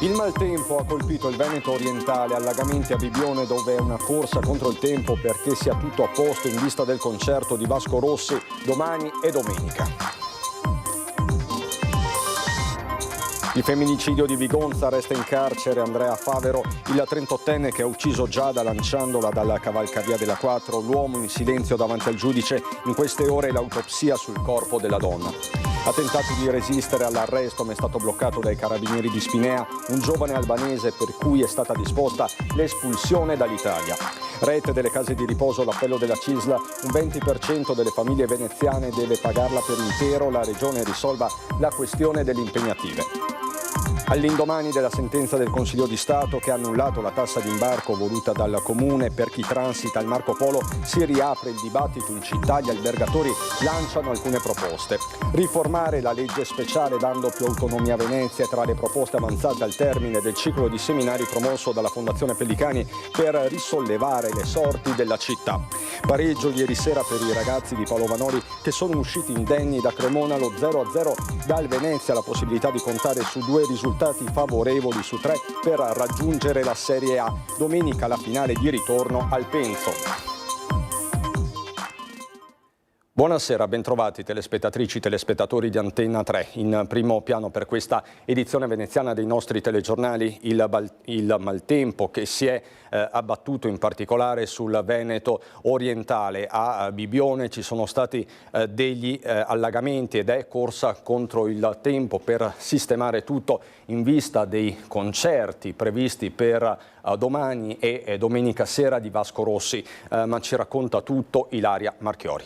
Il maltempo ha colpito il Veneto orientale, allagamenti a Bibbione dove è una corsa contro il tempo perché sia tutto a posto in vista del concerto di Vasco Rossi domani e domenica. Il femminicidio di Vigonza, resta in carcere Andrea Favero, il 38enne che ha ucciso Giada lanciandola dalla cavalcavia della 4, l'uomo in silenzio davanti al giudice, in queste ore l'autopsia sul corpo della donna. Ha tentato di resistere all'arresto ma è stato bloccato dai carabinieri di Spinea, un giovane albanese per cui è stata disposta l'espulsione dall'Italia. Rete delle case di riposo, l'appello della CISL, un 20% delle famiglie veneziane deve pagarla per intero, la regione risolva la questione delle impegnative. All'indomani della sentenza del Consiglio di Stato che ha annullato la tassa d'imbarco voluta dal Comune per chi transita il Marco Polo, si riapre il dibattito in città, gli albergatori lanciano alcune proposte. Riformare la legge speciale dando più autonomia a Venezia tra le proposte avanzate al termine del ciclo di seminari promosso dalla Fondazione Pellicani per risollevare le sorti della città. Pareggio ieri sera per i ragazzi di Paolo Vanori che sono usciti indenni da Cremona, lo 0-0 dal Venezia, la possibilità di contare su 2 risultati favorevoli su 3 per raggiungere la Serie A. Domenica la finale di ritorno al Penzo. Buonasera, bentrovati telespettatrici, telespettatori di Antenna 3. In primo piano per questa edizione veneziana dei nostri telegiornali il maltempo che si è abbattuto in particolare sul Veneto orientale. A Bibbione ci sono stati degli allagamenti ed è corsa contro il tempo per sistemare tutto in vista dei concerti previsti per domani e domenica sera di Vasco Rossi. Ma ci racconta tutto Ilaria Marchiori.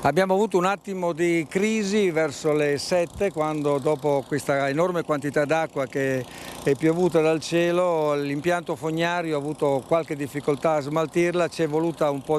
Abbiamo avuto un attimo di crisi verso le 7 quando dopo questa enorme quantità d'acqua che è piovuta dal cielo l'impianto fognario ha avuto qualche difficoltà a smaltirla, ci è voluto un po'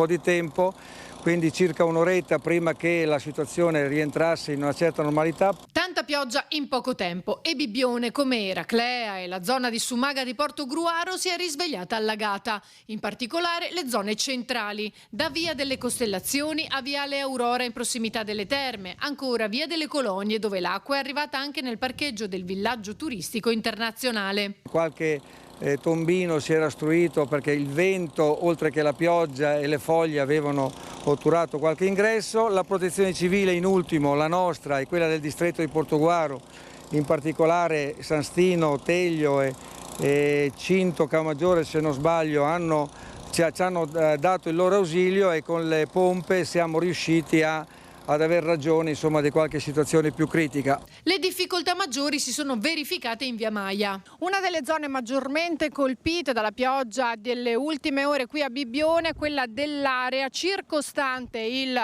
di tempo, quindi circa un'oretta prima che la situazione rientrasse in una certa normalità. Tanta pioggia in poco tempo e Bibbione come Eraclea e la zona di Sumaga di Portogruaro si è risvegliata allagata, in particolare le zone centrali, da Via delle Costellazioni a Viale Aurora in prossimità delle Terme, ancora Via delle Colonie dove l'acqua è arrivata anche nel parcheggio del villaggio turistico internazionale. Qualche tombino si era ostruito perché il vento, oltre che la pioggia e le foglie, avevano otturato qualche ingresso. La protezione civile in ultimo, la nostra e quella del distretto di Portogruaro, in particolare San Stino, Teglio e Cinto, Camaggiore se non sbaglio, ci hanno dato il loro ausilio e con le pompe siamo riusciti ad aver ragione insomma di qualche situazione più critica. Le difficoltà maggiori si sono verificate in Via Maia. Una delle zone maggiormente colpite dalla pioggia delle ultime ore qui a Bibbione è quella dell'area circostante il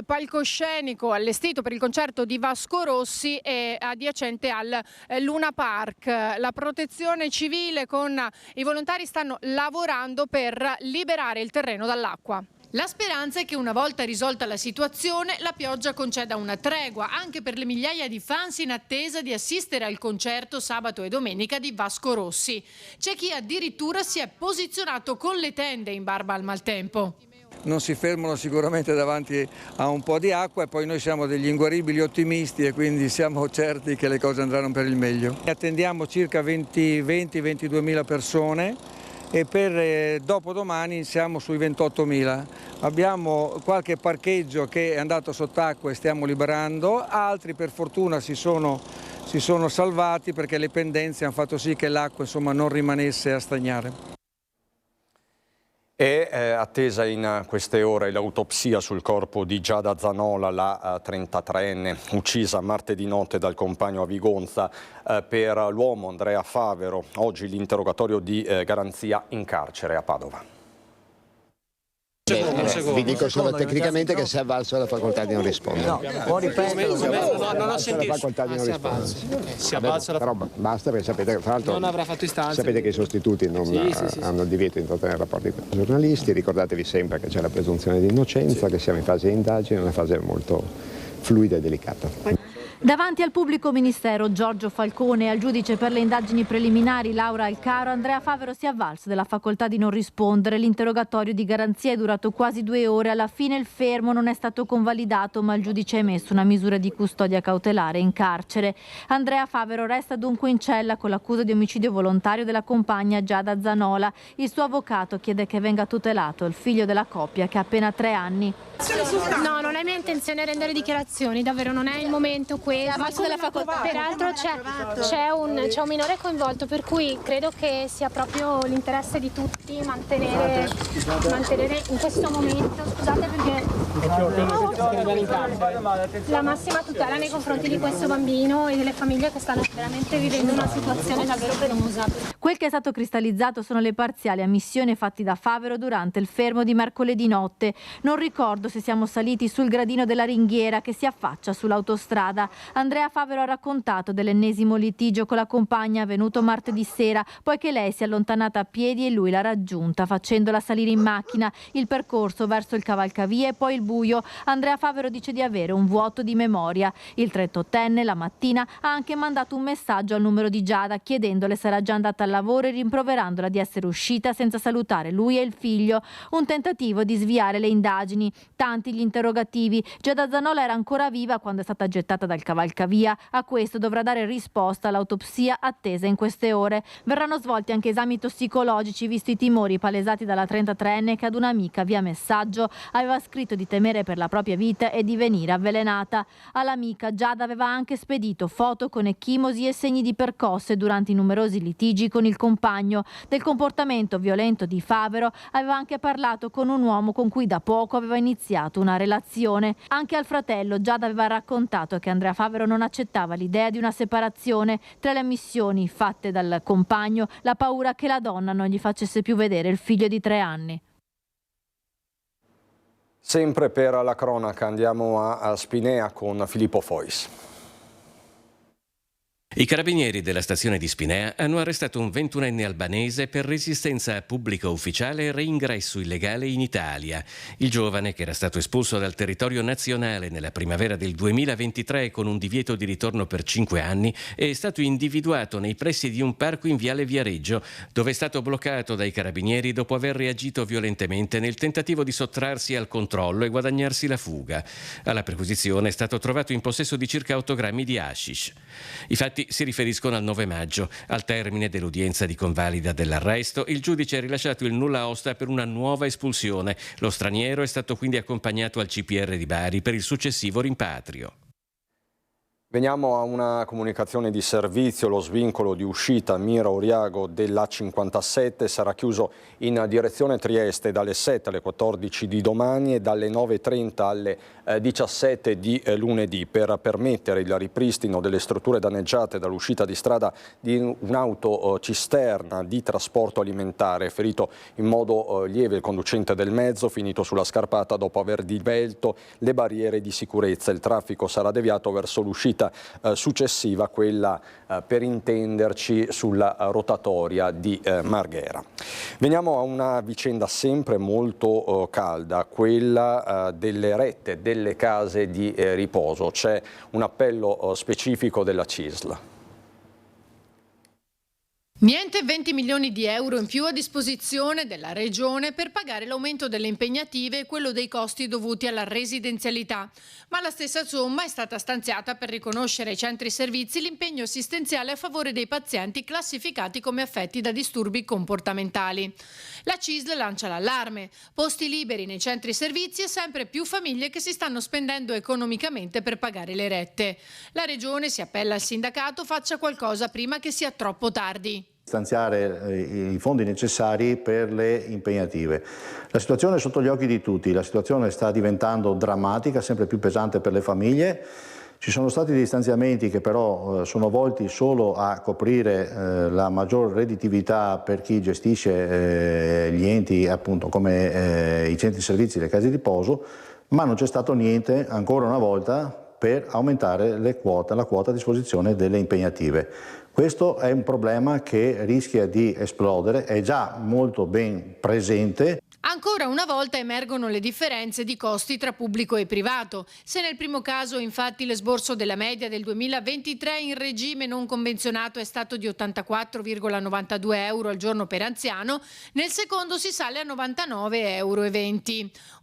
palcoscenico allestito per il concerto di Vasco Rossi e adiacente al Luna Park. La protezione civile con i volontari stanno lavorando per liberare il terreno dall'acqua. La speranza è che una volta risolta la situazione la pioggia conceda una tregua anche per le migliaia di fans in attesa di assistere al concerto sabato e domenica di Vasco Rossi. C'è chi addirittura si è posizionato con le tende in barba al maltempo. Non si fermano sicuramente davanti a un po' di acqua e poi noi siamo degli inguaribili ottimisti e quindi siamo certi che le cose andranno per il meglio. Attendiamo circa 20-22 mila persone. E per dopodomani siamo sui 28.000. Abbiamo qualche parcheggio che è andato sott'acqua e stiamo liberando, altri per fortuna si sono salvati perché le pendenze hanno fatto sì che l'acqua non rimanesse a stagnare. È attesa in queste ore l'autopsia sul corpo di Giada Zanola, la 33enne, uccisa martedì notte dal compagno a Vigonza. Per l'uomo Andrea Favero, oggi l'interrogatorio di garanzia in carcere a Padova. Vi dico solo tecnicamente che si è avvalso la facoltà di non rispondere. No, può ripetere. Non ho sentito. La facoltà di non rispondere. Si è avvalso però basta perché sapete che tra l'altro non avrà fatto istanza. Sapete che i sostituti non hanno il divieto di intrattenere rapporti con i giornalisti. Ricordatevi sempre che c'è la presunzione di innocenza, che siamo in fase di indagine, una fase molto fluida e delicata. Davanti al pubblico ministero Giorgio Falcone e al giudice per le indagini preliminari Laura Alcaro, Andrea Favero si è avvalso della facoltà di non rispondere. L'interrogatorio di garanzia è durato quasi 2 ore. Alla fine il fermo non è stato convalidato, ma il giudice ha emesso una misura di custodia cautelare in carcere. Andrea Favero resta dunque in cella con l'accusa di omicidio volontario della compagna Giada Zanola. Il suo avvocato chiede che venga tutelato il figlio della coppia che ha appena 3 anni. No, non è mia intenzione rendere dichiarazioni, davvero non è il momento questo. Peraltro c'è un minore coinvolto, per cui credo che sia proprio l'interesse di tutti mantenere in questo momento, scusate perché la massima tutela nei confronti di questo bambino e delle famiglie che stanno veramente vivendo una situazione davvero penosa. Quel che è stato cristallizzato sono le parziali ammissioni fatti da Favero durante il fermo di mercoledì notte. Non ricordo se siamo saliti sul gradino della ringhiera che si affaccia sull'autostrada. Andrea Favero ha raccontato dell'ennesimo litigio con la compagna avvenuto martedì sera, poiché lei si è allontanata a piedi e lui l'ha raggiunta facendola salire in macchina. Il percorso verso il cavalcavia e poi il buio. Andrea Favero dice di avere un vuoto di memoria. Il 38enne la mattina ha anche mandato un messaggio al numero di Giada chiedendole se era già andata al lavoro e rimproverandola di essere uscita senza salutare lui e il figlio. Un tentativo di sviare le indagini. Tanti gli interrogativi. Giada Zanola era ancora viva quando è stata gettata dal cavalcavia. A questo dovrà dare risposta l'autopsia attesa in queste ore. Verranno svolti anche esami tossicologici visto i timori palesati dalla 33enne che ad un'amica via messaggio aveva scritto di temere per la propria vita e di venire avvelenata. All'amica Giada aveva anche spedito foto con ecchimosi e segni di percosse durante i numerosi litigi con il compagno. Del comportamento violento di Favero aveva anche parlato con un uomo con cui da poco aveva iniziato una relazione. Anche al fratello Giada aveva raccontato che Andrea Favero non accettava l'idea di una separazione. Tra le ammissioni fatte dal compagno, la paura che la donna non gli facesse più vedere il figlio di 3 anni. Sempre per la cronaca andiamo a Spinea con Filippo Fois. I carabinieri della stazione di Spinea hanno arrestato un 21enne albanese per resistenza a pubblico ufficiale e reingresso illegale in Italia. Il giovane, che era stato espulso dal territorio nazionale nella primavera del 2023 con un divieto di ritorno per 5 anni, è stato individuato nei pressi di un parco in Viale Viareggio, dove è stato bloccato dai carabinieri dopo aver reagito violentemente nel tentativo di sottrarsi al controllo e guadagnarsi la fuga. Alla perquisizione è stato trovato in possesso di circa 8 grammi di hashish. I fatti si riferiscono al 9 maggio. Al termine dell'udienza di convalida dell'arresto, il giudice ha rilasciato il nulla osta per una nuova espulsione. Lo straniero è stato quindi accompagnato al CPR di Bari per il successivo rimpatrio. Veniamo a una comunicazione di servizio. Lo svincolo di uscita Mira-Oriago dell'A57 sarà chiuso in direzione Trieste dalle 7 alle 14 di domani e dalle 9.30 alle 17 di lunedì per permettere il ripristino delle strutture danneggiate dall'uscita di strada di un'autocisterna di trasporto alimentare. Ferito in modo lieve il conducente del mezzo, finito sulla scarpata dopo aver divelto le barriere di sicurezza. Il traffico sarà deviato verso l'uscita successiva, quella per intenderci sulla rotatoria di Marghera. Veniamo a una vicenda sempre molto calda, quella delle rette delle case di riposo. C'è un appello specifico della CISL. Niente 20 milioni di euro in più a disposizione della Regione per pagare l'aumento delle impegnative e quello dei costi dovuti alla residenzialità, ma la stessa somma è stata stanziata per riconoscere ai centri servizi l'impegno assistenziale a favore dei pazienti classificati come affetti da disturbi comportamentali. La CISL lancia l'allarme: posti liberi nei centri servizi e sempre più famiglie che si stanno spendendo economicamente per pagare le rette. La Regione si appella al sindacato faccia qualcosa prima che sia troppo tardi. Stanziare i fondi necessari per le impegnative. La situazione è sotto gli occhi di tutti, la situazione sta diventando drammatica, sempre più pesante per le famiglie. Ci sono stati dei stanziamenti che però sono volti solo a coprire la maggior redditività per chi gestisce gli enti appunto come i centri servizi e le case di riposo, ma non c'è stato niente ancora una volta per aumentare la quota a disposizione delle impegnative. Questo è un problema che rischia di esplodere, è già molto ben presente. Ancora una volta emergono le differenze di costi tra pubblico e privato. Se nel primo caso infatti l'esborso della media del 2023 in regime non convenzionato è stato di 84,92 euro al giorno per anziano, nel secondo si sale a 99,20 euro.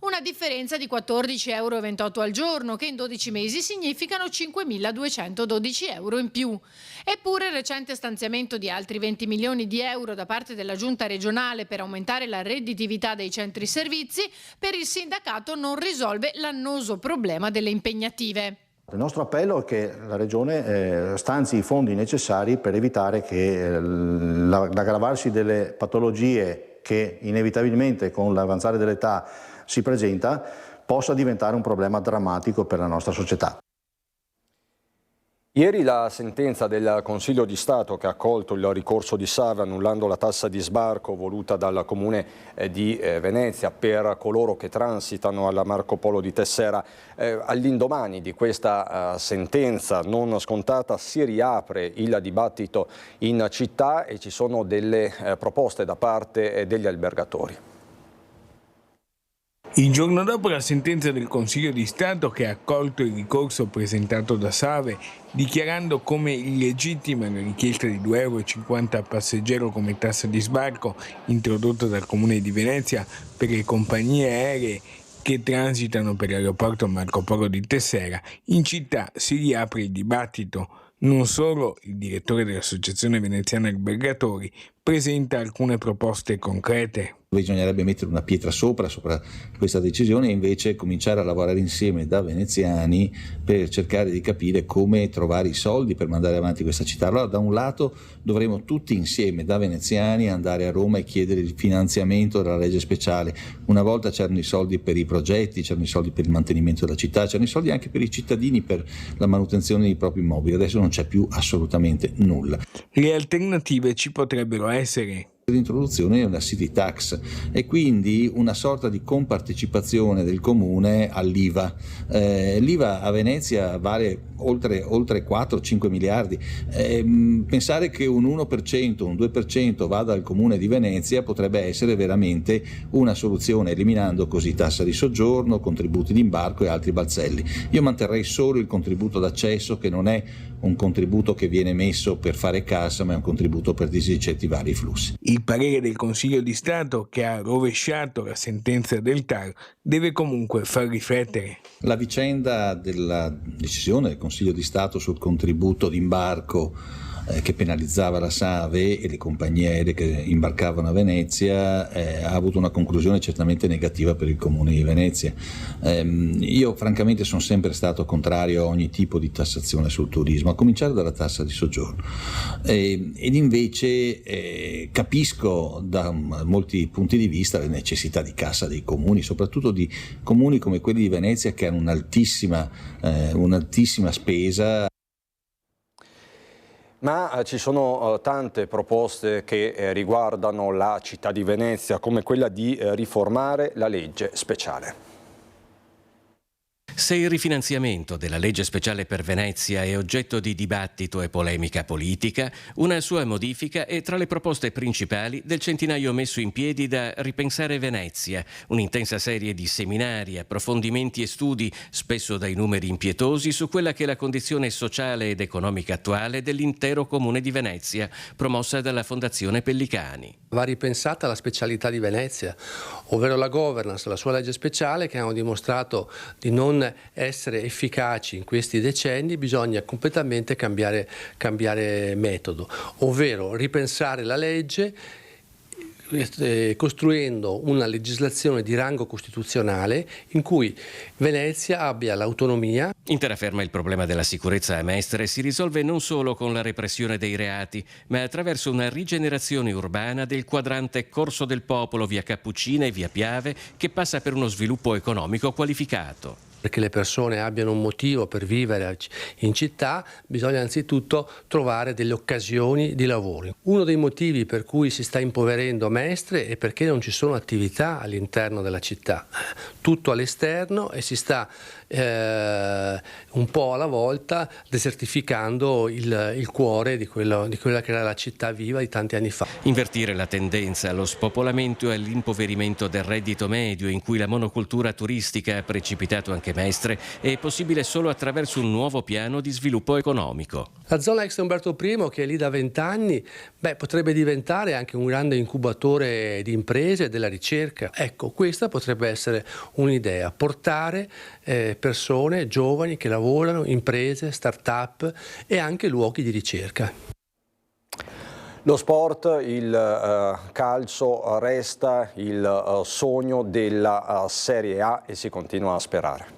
Una differenza di 14,28 euro al giorno che in 12 mesi significano 5.212 euro in più. Eppure il recente stanziamento di altri 20 milioni di euro da parte della Giunta regionale per aumentare la redditività dei centri servizi, per il sindacato non risolve l'annoso problema delle impegnative. Il nostro appello è che la Regione stanzi i fondi necessari per evitare che l'aggravarsi delle patologie che inevitabilmente con l'avanzare dell'età si presenta possa diventare un problema drammatico per la nostra società. Ieri la sentenza del Consiglio di Stato che ha accolto il ricorso di Save annullando la tassa di sbarco voluta dal Comune di Venezia per coloro che transitano alla Marco Polo di Tessera, all'indomani di questa sentenza non scontata si riapre il dibattito in città e ci sono delle proposte da parte degli albergatori. Il giorno dopo la sentenza del Consiglio di Stato che ha accolto il ricorso presentato da Save, dichiarando come illegittima la richiesta di 2,50 euro a passeggero come tassa di sbarco introdotta dal Comune di Venezia per le compagnie aeree che transitano per l'aeroporto Marco Polo di Tessera, in città si riapre il dibattito. Non solo il direttore dell'Associazione Veneziana Albergatori presenta alcune proposte concrete. Bisognerebbe mettere una pietra sopra questa decisione e invece cominciare a lavorare insieme da veneziani per cercare di capire come trovare i soldi per mandare avanti questa città. Allora da un lato dovremo tutti insieme da veneziani andare a Roma e chiedere il finanziamento della legge speciale. Una volta c'erano i soldi per i progetti, c'erano i soldi per il mantenimento della città, c'erano i soldi anche per i cittadini per la manutenzione dei propri immobili. Adesso non c'è più assolutamente nulla. Le alternative ci potrebbero essere l'introduzione di una city tax e quindi una sorta di compartecipazione del comune all'IVA. L'IVA a Venezia vale oltre 4-5 miliardi. Pensare che un 1%, un 2% vada al comune di Venezia potrebbe essere veramente una soluzione, eliminando così tassa di soggiorno, contributi di imbarco e altri balzelli. Io manterrei solo il contributo d'accesso, che non è un contributo che viene messo per fare cassa, ma è un contributo per disincentivare i flussi. Il parere del Consiglio di Stato, che ha rovesciato la sentenza del TAR, deve comunque far riflettere. La vicenda della decisione del Consiglio di Stato sul contributo d'imbarco che penalizzava la Save e le compagnie aeree che imbarcavano a Venezia ha avuto una conclusione certamente negativa per il Comune di Venezia. Io francamente sono sempre stato contrario a ogni tipo di tassazione sul turismo, a cominciare dalla tassa di soggiorno, ed invece capisco da molti punti di vista le necessità di cassa dei comuni, soprattutto di comuni come quelli di Venezia che hanno un'altissima spesa. Ma ci sono tante proposte che riguardano la città di Venezia, come quella di riformare la legge speciale. Se il rifinanziamento della legge speciale per Venezia è oggetto di dibattito e polemica politica, una sua modifica è tra le proposte principali del centinaio messo in piedi da Ripensare Venezia, un'intensa serie di seminari, approfondimenti e studi, spesso dai numeri impietosi, su quella che è la condizione sociale ed economica attuale dell'intero comune di Venezia, promossa dalla Fondazione Pellicani. Va ripensata la specialità di Venezia, ovvero la governance, la sua legge speciale, che hanno dimostrato di non essere efficaci in questi decenni. Bisogna completamente cambiare metodo, ovvero ripensare la legge costruendo una legislazione di rango costituzionale in cui Venezia abbia l'autonomia. In terraferma il problema della sicurezza a Mestre si risolve non solo con la repressione dei reati, ma attraverso una rigenerazione urbana del quadrante Corso del Popolo, via Cappuccina e via Piave, che passa per uno sviluppo economico qualificato. Perché le persone abbiano un motivo per vivere in città, bisogna anzitutto trovare delle occasioni di lavoro. Uno dei motivi per cui si sta impoverendo Mestre è perché non ci sono attività all'interno della città, tutto all'esterno, e si sta un po' alla volta desertificando il cuore di quella che era la città viva di tanti anni fa. Invertire la tendenza allo spopolamento e all'impoverimento del reddito medio, in cui la monocultura turistica ha precipitato anche Mestre, è possibile solo attraverso un nuovo piano di sviluppo economico. La zona ex Umberto I, che è lì da 20 anni, potrebbe diventare anche un grande incubatore di imprese e della ricerca. Ecco, questa potrebbe essere un'idea, portare persone giovani che lavorano, imprese, start-up e anche luoghi di ricerca. Lo sport, il calcio resta il sogno della Serie A e si continua a sperare.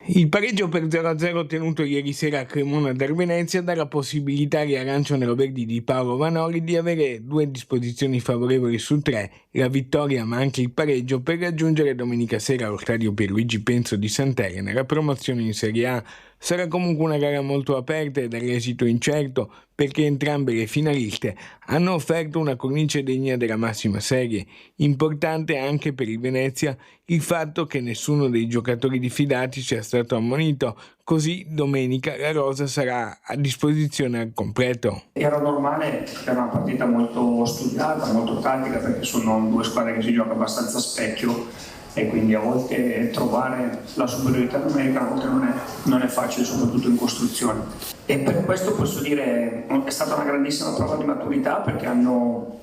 Il pareggio per 0-0 ottenuto ieri sera a Cremona dal Venezia dà la possibilità agli arancione-roverdi di Paolo Vanoli di avere 2 disposizioni favorevoli su 3, la vittoria ma anche il pareggio, per raggiungere domenica sera allo stadio Pierluigi Penso di Sant'Elena la promozione in Serie A. Sarà comunque una gara molto aperta e dall'esito incerto, perché entrambe le finaliste hanno offerto una cornice degna della massima serie. Importante anche per il Venezia il fatto che nessuno dei giocatori diffidati sia stato ammonito, così domenica la rosa sarà a disposizione al completo. Era normale, era una partita molto studiata, molto tattica, perché sono 2 squadre che si gioca abbastanza a specchio e quindi a volte trovare la superiorità numerica a volte non è facile, soprattutto in costruzione. E per questo posso dire è stata una grandissima prova di maturità, perché hanno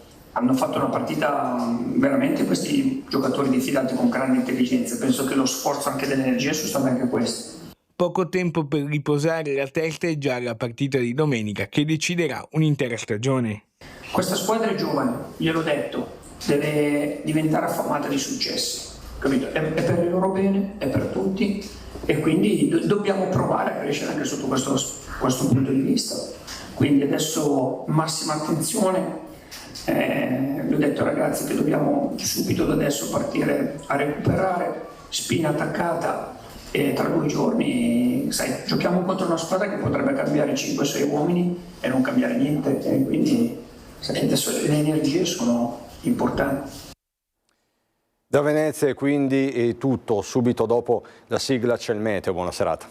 fatto una partita veramente, questi giocatori diffidati, con grande intelligenza. Penso che lo sforzo anche delle energie sono state anche queste. Poco tempo per riposare la testa e già la partita di domenica che deciderà un'intera stagione. Questa squadra è giovane, gliel'ho detto, deve diventare affamata di successi. Capito? È per il loro bene, è per tutti, e quindi dobbiamo provare a crescere anche sotto questo punto di vista. Quindi adesso massima attenzione, vi ho detto ragazzi che dobbiamo subito da adesso partire a recuperare, spina attaccata, e tra 2 giorni giochiamo contro una squadra che potrebbe cambiare 5-6 uomini e non cambiare niente, e quindi adesso le energie sono importanti. Da Venezia quindi è tutto, subito dopo la sigla c'è il meteo, buona serata.